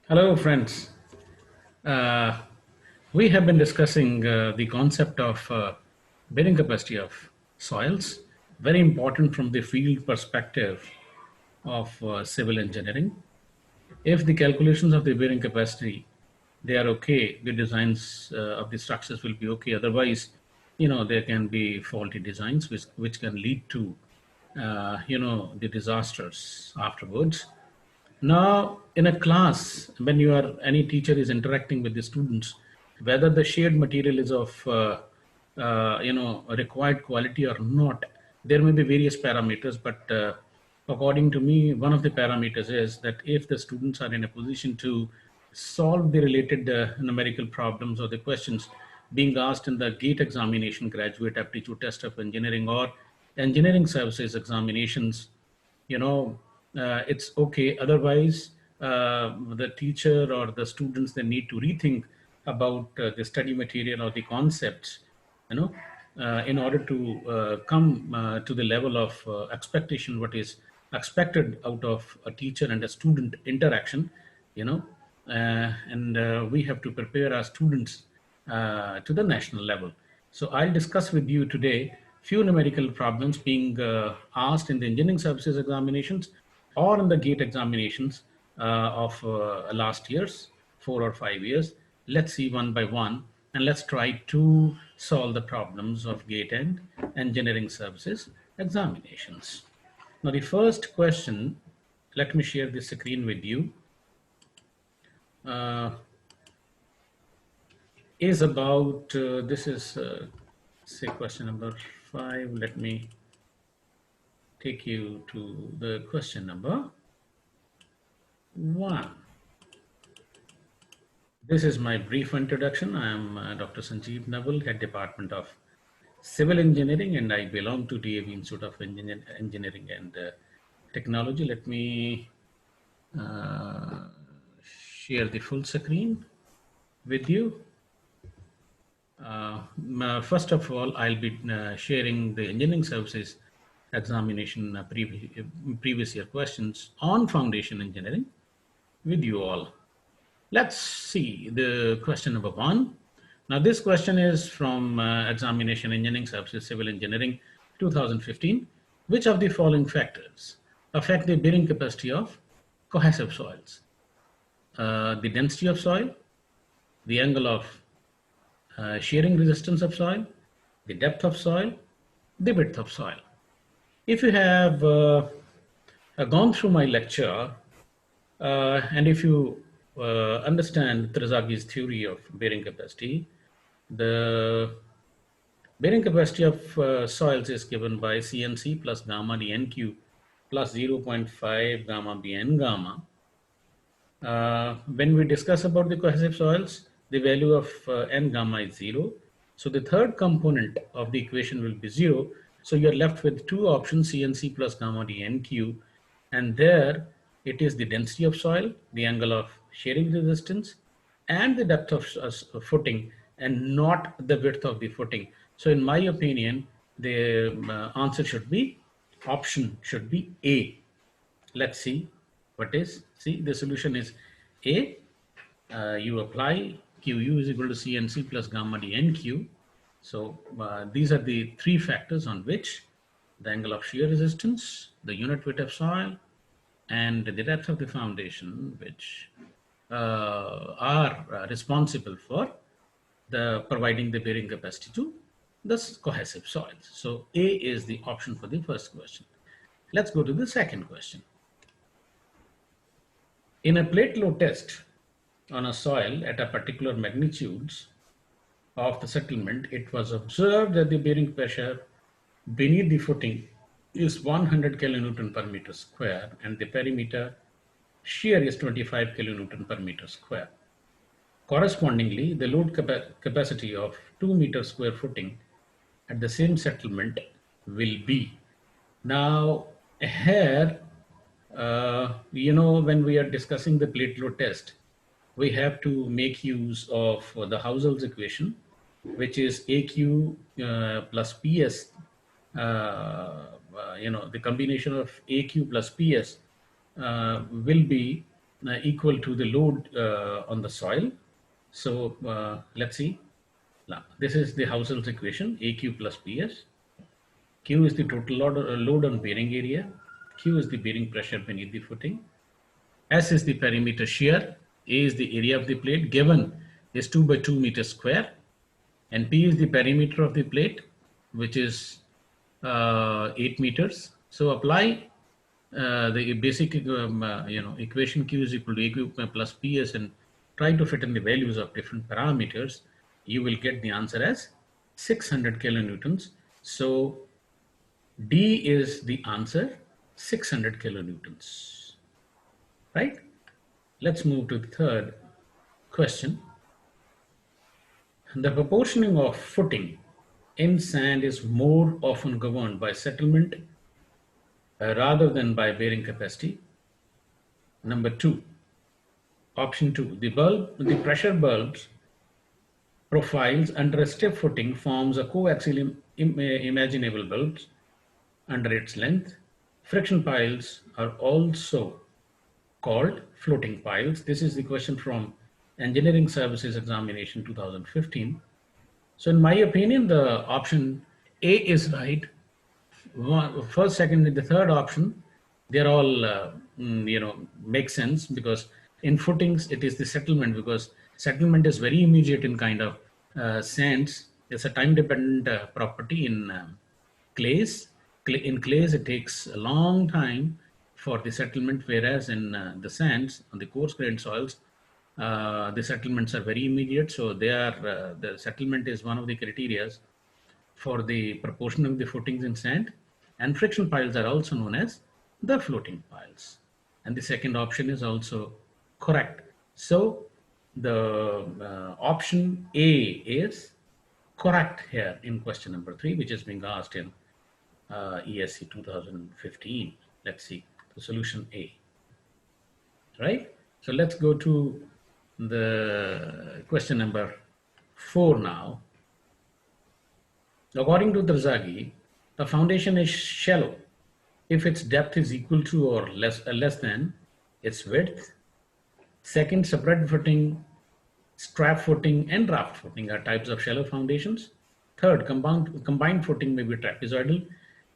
Hello, friends. Uh, we have been discussing the concept of bearing capacity of soils, very important from the field perspective of civil engineering. If the calculations of the bearing capacity they are okay, the designs of the structures will be okay. Otherwise, there can be faulty designs which can lead to the disasters afterwards. Now, in a class, when any teacher is interacting with the students, whether the shared material is of required quality or not, there may be various parameters. But according to me, one of the parameters is that if the students are in a position to solve the related numerical problems or the questions being asked in the GATE examination, graduate aptitude test of engineering, or engineering services examinations, it's okay. Otherwise, the teacher or the students, they need to rethink about the study material or the concepts, you know in order to come to the level of expectation what is expected out of a teacher and a student interaction. And we have to prepare our students to the national level. So I'll discuss with you today few numerical problems being asked in the engineering services examinations or in the GATE examinations of last year's 4 or 5 years. Let's see one by one, and let's try to solve the problems of GATE and engineering services examinations. Now, the first question, let me share the screen with you, uh, is about this is, say, question number 5. Let me take you to the question number 1. This is my brief introduction. I am Dr. Sanjeev Naval, Head Department of Civil Engineering, and I belong to DAVIET Institute of Engineering and Technology. Let me uh, share the full screen with you. First of all, I'll be sharing the engineering services examination previous year questions on foundation engineering with you all. Let's see the question number 1. Now, this question is from Examination Engineering Services Civil Engineering 2015. Which of the following factors affect the bearing capacity of cohesive soils? The density of soil, the angle of shearing resistance of soil, the depth of soil, the width of soil. If you have gone through my lecture, and if you understand Trizaghi's theory of bearing capacity, the bearing capacity of soils is given by CNC plus gamma dNq plus 0.5 gamma bn gamma. When we discuss about the cohesive soils, the value of n gamma is 0. So the third component of the equation will be 0. So you're left with two options, CNC plus gamma dNq. And there it is the density of soil, the angle of shearing resistance, and the depth of footing, and not the width of the footing. So in my opinion, the answer should be, option should be A. Let's see what is. See, the solution is A. You apply QU is equal to CNC plus gamma dNq. So these are the three factors on which the angle of shear resistance, the unit weight of soil, and the depth of the foundation, which are responsible for the providing the bearing capacity to the cohesive soils. So A is the option for the first question. Let's go to the second question. In a plate load test on a soil at a particular magnitudes of the settlement, it was observed that the bearing pressure beneath the footing is 100 kilonewton per meter square, and the perimeter shear is 25 kilonewton per meter square. Correspondingly, the load capacity of 2 meter square footing at the same settlement will be. Now, here, when we are discussing the plate load test, we have to make use of the Househol's equation, which is AQ plus PS. The combination of AQ plus PS will be equal to the load on the soil. So let's see. Now, this is the Households equation, AQ plus PS. Q is the total load on bearing area. Q is the bearing pressure beneath the footing. S is the perimeter shear. A is the area of the plate given is 2 by 2 meters square. And P is the perimeter of the plate, which is 8 meters. So apply the basic equation Q is equal to AQ plus PS and try to fit in the values of different parameters. You will get the answer as 600 kilonewtons. So D is the answer, 600 kilonewtons, right? Let's move to the third question. The proportioning of footing in sand is more often governed by settlement rather than by bearing capacity. Number two, option two, the pressure bulbs profiles under a stiff footing forms a coaxial imaginable bulbs under its length. Friction piles are also called floating piles. This is the question from Engineering Services Examination 2015. So in my opinion, the option A is right. First, second, and the third option, they're all, make sense because in footings, it is the settlement because settlement is very immediate in kind of sands. It's a time-dependent property in clays. In clays, it takes a long time for the settlement, whereas in the sands, on the coarse-grained soils, the settlements are very immediate. So they are the settlement is one of the criteria for the proportion of the footings in sand, and friction piles are also known as the floating piles. And the second option is also correct. So the option A is correct here in question number 3, which is being asked in ESC 2015. Let's see the solution A, right? So let's go to the question number 4 now. According to Terzaghi, the foundation is shallow if its depth is equal to or less than its width. Second, spread footing, strap footing, and raft footing are types of shallow foundations. Third, combined footing may be trapezoidal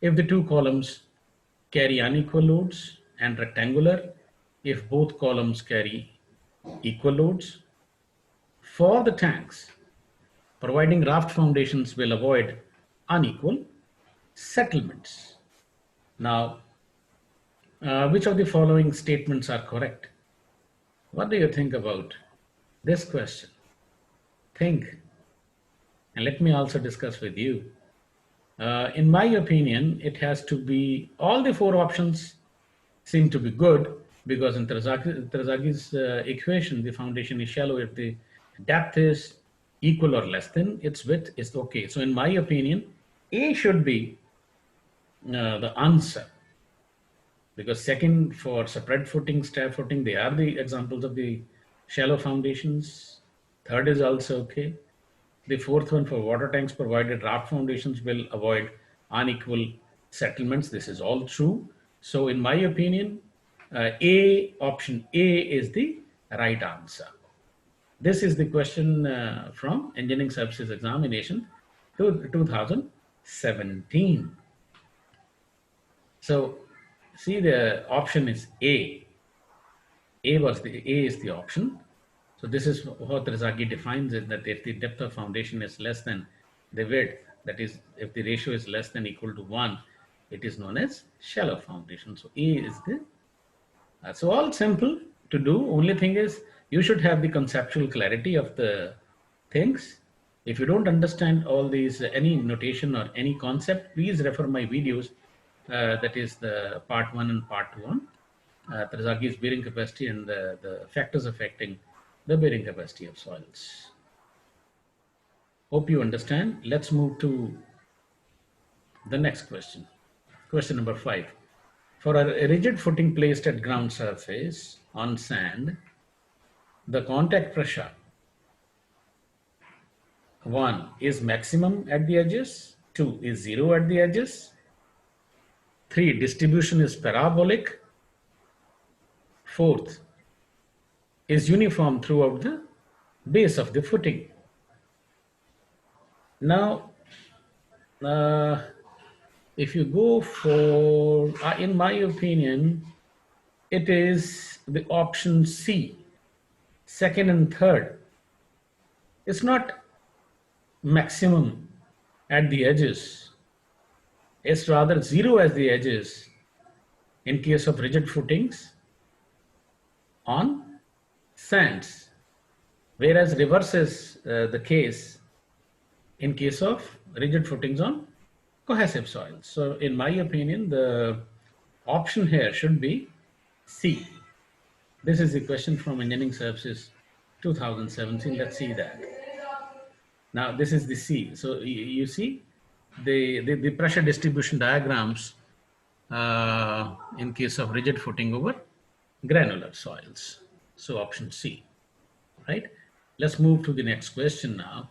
if the two columns carry unequal loads, and rectangular if both columns carry equal loads. For the tanks, providing raft foundations will avoid unequal settlements. Now, which of the following statements are correct? What do you think about this question? Think, and let me also discuss with you. In my opinion, it has to be, all the 4 options seem to be good because in Terzaghi's equation, the foundation is shallow if the depth is equal or less than its width is okay. So in my opinion, A should be the answer, because second for spread footing, strap footing, they are the examples of the shallow foundations. Third is also okay. The fourth one for water tanks provided raft foundations will avoid unequal settlements. This is all true. So in my opinion, option A is the right answer. This is the question from Engineering Services Examination 2017. So see, the option is A. A is the option. So this is how Terzaghi defines it, that if the depth of foundation is less than the width, that is, if the ratio is less than equal to 1, it is known as shallow foundation. So A is the, so all simple to do. Only thing is you should have the conceptual clarity of the things. If you don't understand all these, any notation or any concept, please refer my videos. That is the part 1 and part 2 on Terzaghi's bearing capacity and the factors affecting the bearing capacity of soils. Hope you understand. Let's move to the next question. Question number 5. For a rigid footing placed at ground surface on sand, the contact pressure 1 is maximum at the edges, 2 is 0 at the edges, 3 distribution is parabolic, 4th is uniform throughout the base of the footing. Now, uh, if you go for, in my opinion, it is the option C, second and third. It's not maximum at the edges. It's rather zero at the edges in case of rigid footings on sands, whereas reverse is the case in case of rigid footings on cohesive soils. So in my opinion, the option here should be C. This is the question from Engineering Services 2017. Let's see that. Now this is the C. So you see the pressure distribution diagrams in case of rigid footing over granular soils. So option C, right? Let's move to the next question now.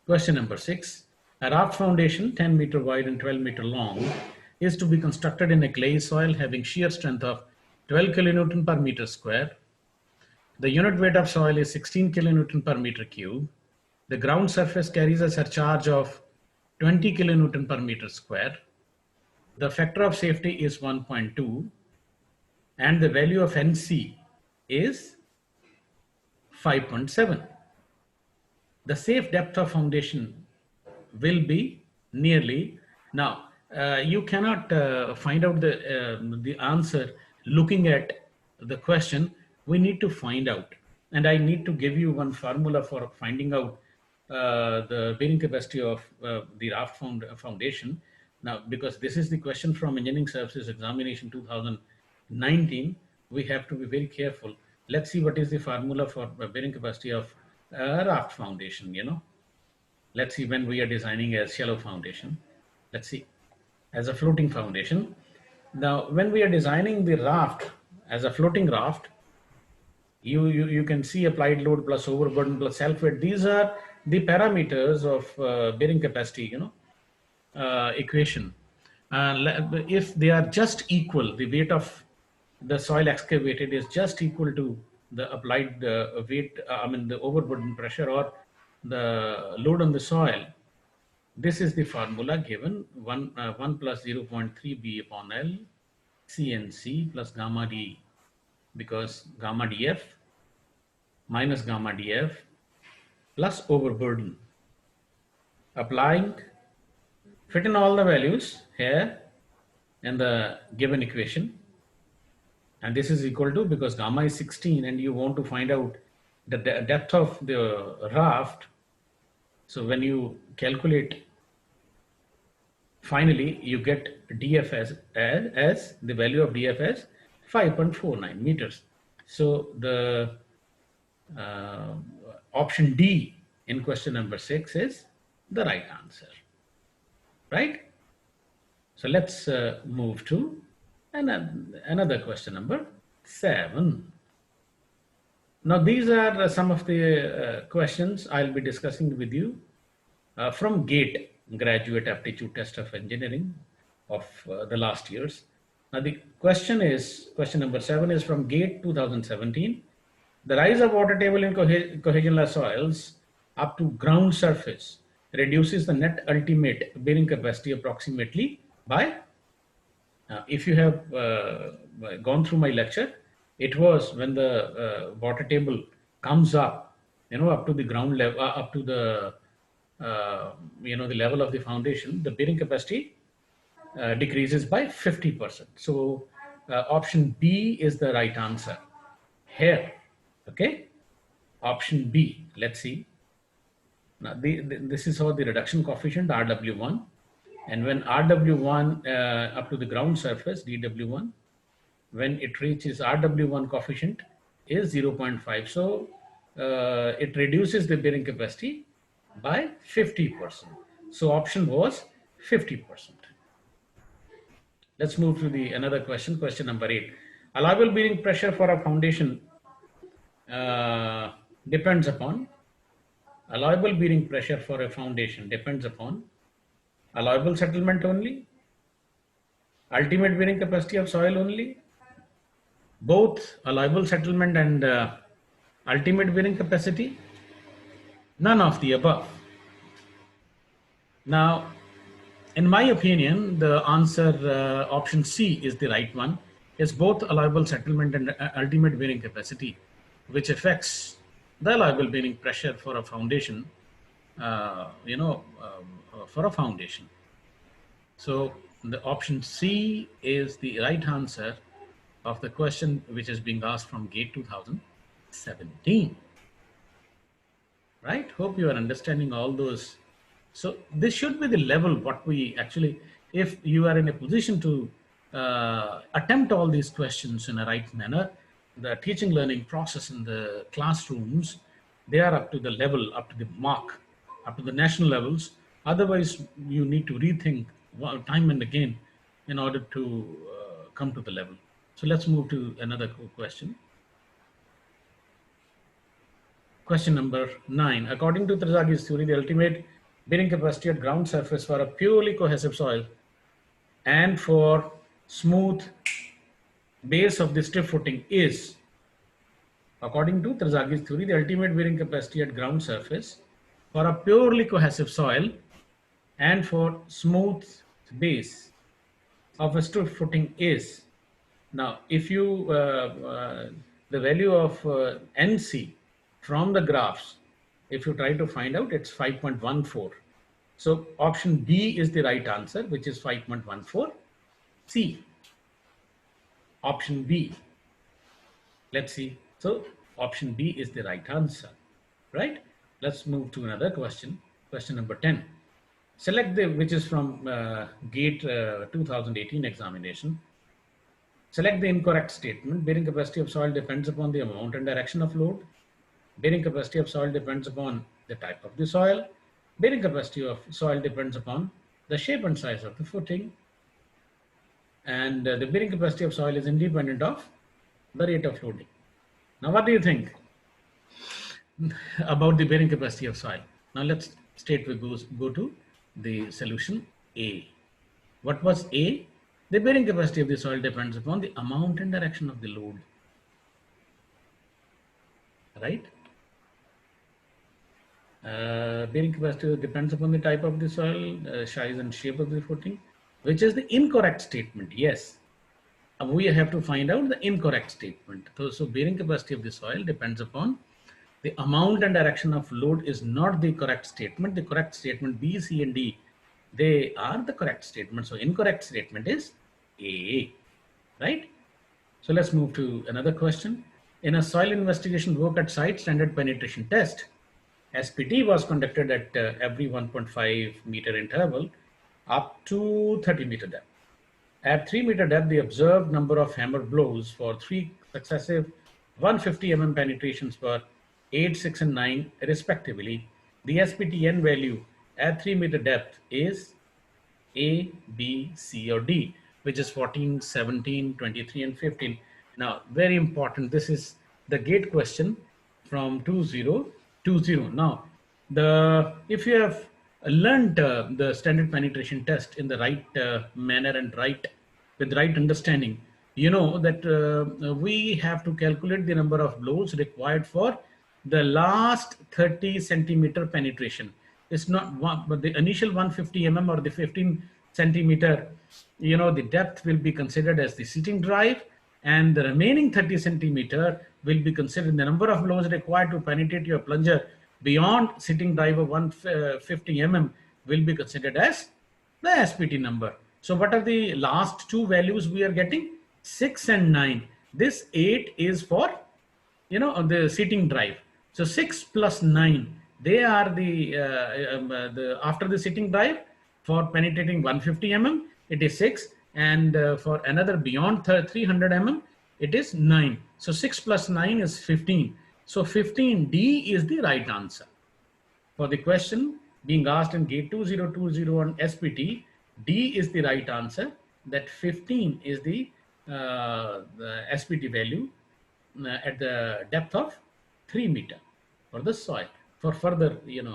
Question number 6. A raft foundation 10 meter wide and 12 meter long is to be constructed in a clay soil having shear strength of 12 kilonewton per meter square. The unit weight of soil is 16 kilonewton per meter cube. The ground surface carries a surcharge of 20 kilonewton per meter square. The factor of safety is 1.2 and the value of NC is 5.7. The safe depth of foundation will be nearly. Now, you cannot find out the answer looking at the question. We need to find out. And I need to give you one formula for finding out the bearing capacity of the raft foundation. Now, because this is the question from Engineering Services Examination 2019, we have to be very careful. Let's see what is the formula for bearing capacity of raft foundation, Let's see when we are designing a shallow foundation. Let's see, as a floating foundation. Now, when we are designing the raft as a floating raft, you can see applied load plus overburden plus self-weight. These are the parameters of bearing capacity, equation. If they are just equal, the weight of the soil excavated is just equal to the applied weight, the overburden pressure or the load on the soil. This is the formula given 1 plus 0.3 B upon L CNC plus gamma D, because gamma DF minus gamma DF plus overburden. Applying, fit in all the values here in the given equation, and this is equal to, because gamma is 16 and you want to find out the depth of the raft. So when you calculate, finally you get DF as the value of DF as 5.49 meters. So the option D in question number 6 is the right answer, right? So let's move to another question number 7. Now these are some of the questions I'll be discussing with you from GATE, Graduate Aptitude Test of Engineering of the last years. Now the question number 7 is from GATE 2017. The rise of water table in cohesionless soils up to ground surface reduces the net ultimate bearing capacity approximately by, if you have gone through my lecture, it was when the water table comes up, up to the ground level, up to the, the level of the foundation, the bearing capacity decreases by 50%. So option B is the right answer here. Okay, option B. Let's see. Now this is how the reduction coefficient RW1, and when RW1 up to the ground surface DW1, when it reaches RW1 coefficient is 0.5. So it reduces the bearing capacity by 50%. So option was 50%. Let's move to another question, question number 8. Allowable bearing pressure for a foundation depends upon, allowable bearing pressure for a foundation depends upon allowable settlement only, ultimate bearing capacity of soil only, both allowable settlement and ultimate bearing capacity? None of the above. Now, in my opinion, the answer option C is the right one. It's both allowable settlement and ultimate bearing capacity, which affects the allowable bearing pressure for a foundation, for a foundation. So the option C is the right answer of the question which is being asked from GATE 2017. Right? Hope you are understanding all those. So this should be the level what we actually, if you are in a position to attempt all these questions in a right manner, the teaching learning process in the classrooms, they are up to the level, up to the mark, up to the national levels. Otherwise, you need to rethink time and again in order to come to the level. So let's move to another question. Question number 9. According to Terzagh's theory, the ultimate bearing capacity at ground surface for a purely cohesive soil and for smooth base of the stiff footing is, according to Terzagh's theory, the ultimate bearing capacity at ground surface for a purely cohesive soil and for smooth base of a stiff footing is. Now, if you, the value of NC from the graphs, if you try to find out, it's 5.14. So option B is the right answer, which is 5.14. C, option B. Let's see. So option B is the right answer, right? Let's move to another question. Question number 10. Select the, which is from GATE 2018 examination. Select the incorrect statement. Bearing capacity of soil depends upon the amount and direction of load. Bearing capacity of soil depends upon the type of the soil. Bearing capacity of soil depends upon the shape and size of the footing. And the bearing capacity of soil is independent of the rate of loading. Now, what do you think about the bearing capacity of soil? Now, let's straight we go to the solution A. What was A? The bearing capacity of the soil depends upon the amount and direction of the load. Right? Bearing capacity depends upon the type of the soil, size and shape of the footing, which is the incorrect statement. Yes. We have to find out the incorrect statement. So bearing capacity of the soil depends upon the amount and direction of load is not the correct statement. The correct statement B, C, and D, they are the correct statement. So incorrect statement is A, right? So let's move to another question. In a soil investigation work at site standard penetration test, SPT was conducted at every 1.5 meter interval up to 30 meter depth. At 3 meter depth, the observed number of hammer blows for 3 successive 150 mm penetrations were 8, 6, and 9 respectively. The SPTN value at 3 meter depth is A, B, C, or D, which is 14, 17, 23, and 15. Now, very important, this is the gate question from 2020. Now, if you have learned the standard penetration test in the right manner and with right understanding, you know that we have to calculate the number of blows required for the last 30 centimeter penetration. It's not one, but the initial 150 mm or the 15 centimeter, the depth will be considered as the sitting drive, and the remaining 30 centimeter will be considered the number of blows required to penetrate your plunger beyond sitting drive of 150 mm will be considered as the SPT number. So what are the last two values we are getting? 6 and 9. This 8 is for, the seating drive. So 6 plus 9, they are the after the seating drive for penetrating 150 mm, it is 6. And for another beyond 300 mm, it is 9. So 6 plus 9 is 15. So 15D is the right answer. For the question being asked in GATE 2020 on SPT, D is the right answer. That 15 is the SPT value at the depth of 3 meter for the soil. For further, you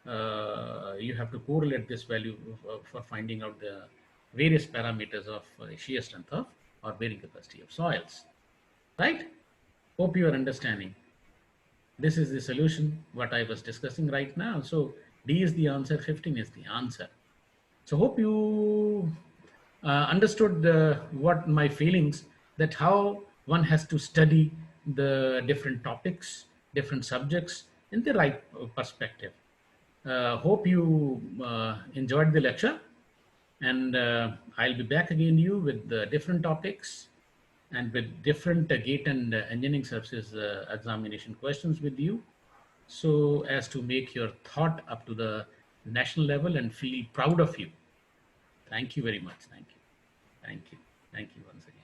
have to correlate this value for finding out the various parameters of shear strength of or bearing capacity of soils. Right? Hope you are understanding. This is the solution, what I was discussing right now. So D is the answer, 15 is the answer. So hope you understood what my feelings, that how one has to study the different topics, different subjects in the right perspective. Hope you enjoyed the lecture, and I'll be back again you with different topics and with different GATE and engineering services examination questions with you, so as to make your thought up to the national level and feel proud of you. Thank you very much. Thank you. Thank you. Thank you once again.